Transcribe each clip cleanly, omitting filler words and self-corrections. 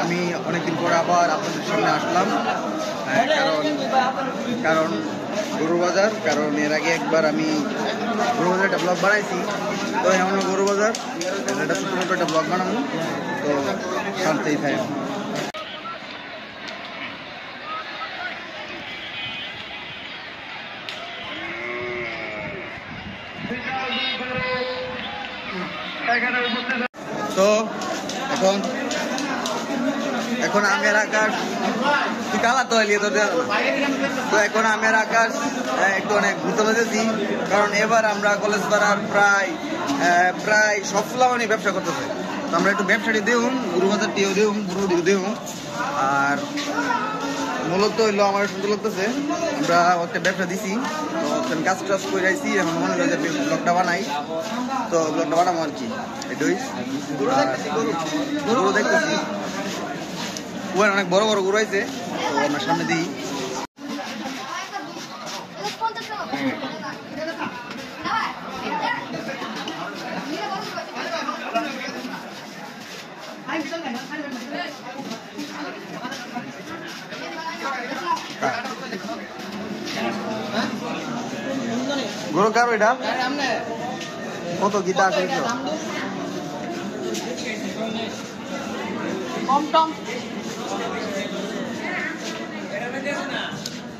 আমি অনেকদিন পরে আবার আপনাদের সামনে আসলাম, কারণ গরু বাজার। কারণ এর আগে একবার আমি গরু বাজার একটা ব্লগ বানাইছি, তো এমন গরু বাজার একটা ছোটো মোটো একটা ব্লগ বানাবো, তো শান্তিই থাকে। তো এখন আমের আকাশ কালা তো এখন আমের আকাশ একটু অনেক ঘুরতে পেরেছি, কারণ এবার আমরা কলেজ পাড়ার প্রায় সব ফুলাবানি ব্যবসা করতেছে। তো আমরা একটু ব্যবসাটি দেউম, গরু বাজারটিও দেউম, গরু দেউম। আর মূলত হইলো আমার সুন্দর লাগতেছে, আমরা একটা ব্যবসা দিছি, তো কাজ টাজ করে আইছি। এখন মনে হয় যে ব্লগটা বানাই, তো ব্লগটা বানাবো আর কি। এটাই গরু দেখতেছি, অনেক বড় বড় গরু আছে, তো আমরা সামনে দিই। গরু কার এটা কত গীতা আসলে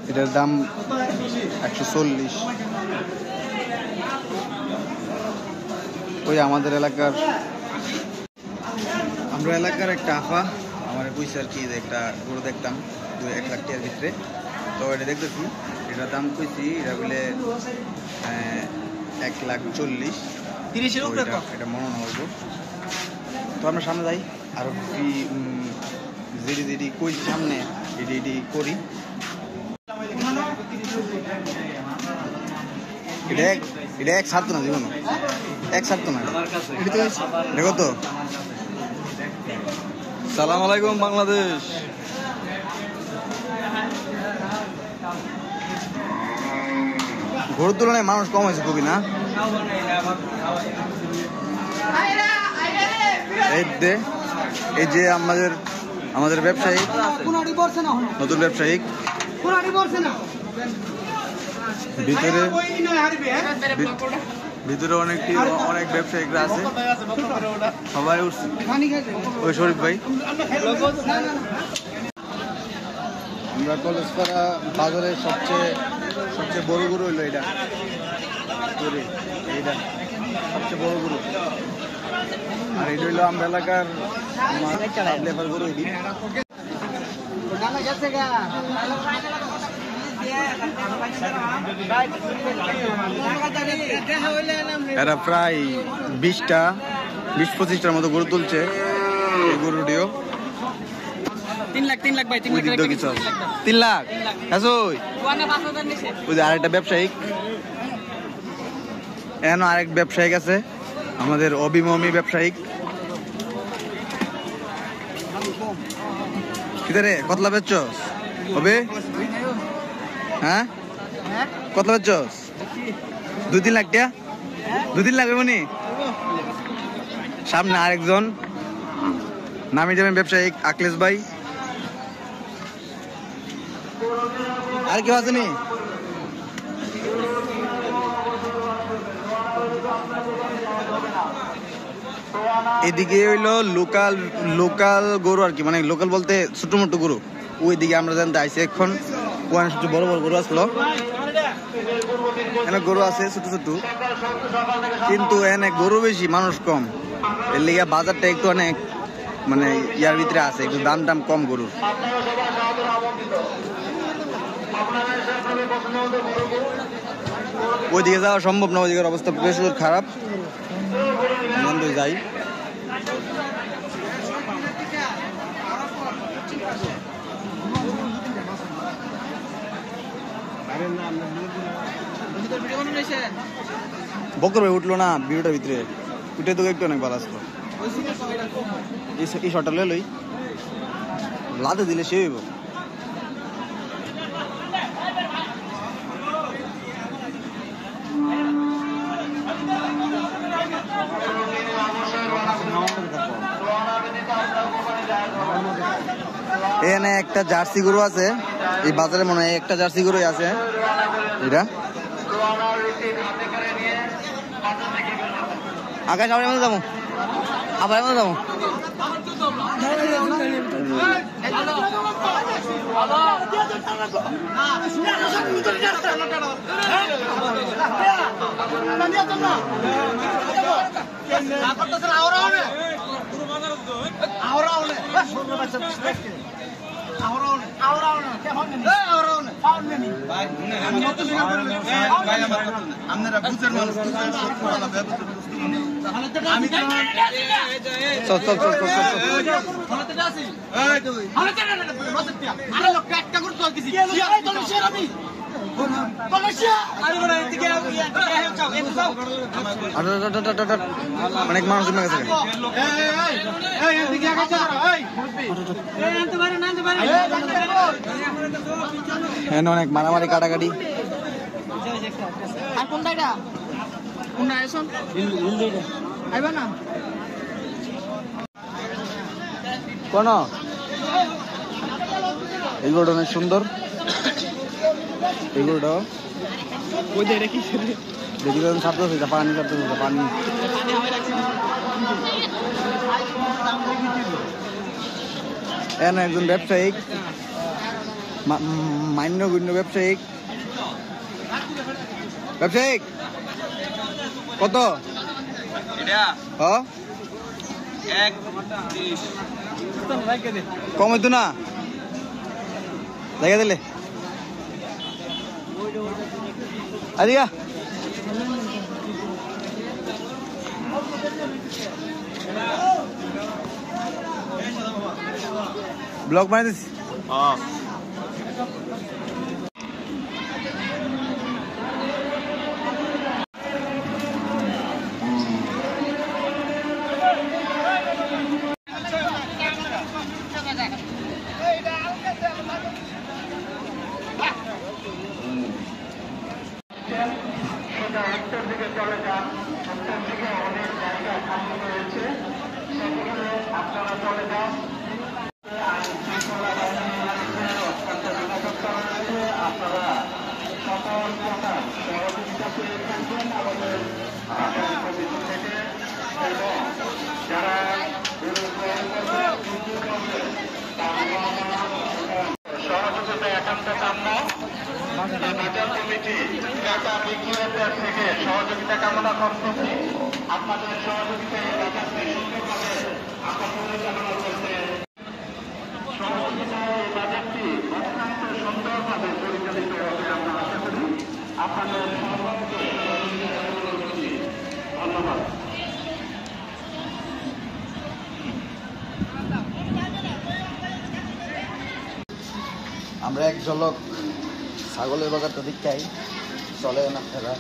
এটার দাম 140। ওই আমাদের এলাকার একটা আফা আমার কইছে আর কি, একটা গরু দেখতাম 1 লাখ টাকার ভিতরে, তো এটা দেখতেছি। এটার দাম কইছি, এটা বলে 1,40,000। এটা মনে হইব। তো আমরা সামনে যাই, আরো কি যেটি কইছি সামনে এটি করি। এটা এক ছাড়তো না জীবন, এক ছাড়তো না। দেখো তো, সালাম আলাইকুম বাংলাদেশ। গরুর তুলনায় মানুষ কম হয়েছে খুবই, না? এই যে আমাদের ব্যবসায়ী, নতুন ব্যবসায়ী ভিতরে অনেক ব্যবসায়িকরা আছে, সবাই উঠছে। ওই শরীফ ভাই, আমরা কলেজ পাড়া বাজারের সবচেয়ে বড় গরু হইলো এইটা সবচেয়ে বড় গরু। আর এটা হইলো আমরা এলাকার লেবার গরু। এরা প্রায় 20-25টার মতো গরু তুলছে। এই গরুটিও 3 লাখ ভাই, 3 লাখ। ওই যে আরেকটা ব্যবসায়িক, এখনো আরেক ব্যবসায়িক আছে, আমাদের অবিমমি ব্যবসায়িক। কিতারে কতলা বেচছস হবে? হ্যাঁ, কতলা বেচছস? 2-3 লাখ টাকা, 2-3 লাখ মনি। সামনে আরেকজন নামি যাবেন ব্যবসায়িক, আখলেস ভাই। আর কেউ আছে নি? এদিকে হইলো লোকাল গরু আর কি, মানে লোকাল বলতে ছোট মোটো গরু। ওইদিকে আমরা জানতে আইসি এখন, ওখানে সবচেয়ে বড় বড় গরু আসলো। এখানে গরু আছে ছোট ছোট, কিন্তু এখানে গরু বেশি, মানুষ কম। এর লিগে বাজারটা একটু অনেক মানে ইয়ার ভিতরে আছে, একটু দাম কম গরুর। ওইদিকে যাওয়া সম্ভব না, ওইদিকের অবস্থা প্রচুর খারাপ। যাই বকর ভাই উঠলো না ভিডিওটার ভিতরে, উঠে তো একটু অনেক ভালো আসলো। এই শটটা লই লাদে দিলে সে হইব। এখানে একটা জার্সি গরু আছে, এই বাজারে মনে হয় একটা জার্সি গরুই আছে এটা। আকাশ আবার মধ্যে যাবো, আবার মধ্যে যাবো। অনেক মানুষ গেছে, অনেক মারামারি কাটাকাটি। কোন এগুলো অনেক সুন্দর, এগুলো দেখি ছাড়তে পানি পানি। একজন ব্যবসায়িক, মান্যগণ্য ব্যবসায়িক কত কম হইতো না, দেখা দিলে আদিকা ব্লগ বানাই দিছি। উত্তর দিকে চলে যান, উত্তর দিকে অনেক জায়গা খালি রয়েছে, সেদিকে আপনারা চলে যান। আপনারা সকল প্রকার সহযোগিতা পেয়ে থাকবেন আমাদের কমিটি থেকে, এবং যারা সহযোগিতা একান্ত কাম্য। বাজার কমিটি টাকা বিক্রেতার থেকে সহযোগিতা কামনা করতেছি। আপনাদের সহযোগিতা এই বাজারটি সুন্দরভাবে আমরা পরিচালনা করতে, সহযোগিতা এই বাজারটি অত্যন্ত সুন্দরভাবে পরিচালিত হবে আমরা আশা করি। আপনাদের সর্বোচ্চ সহযোগিতা করছি, ধন্যবাদ। আমরা এক ঝলক ছাগলের বাজারটা দেখাই, চলে না ফেরা।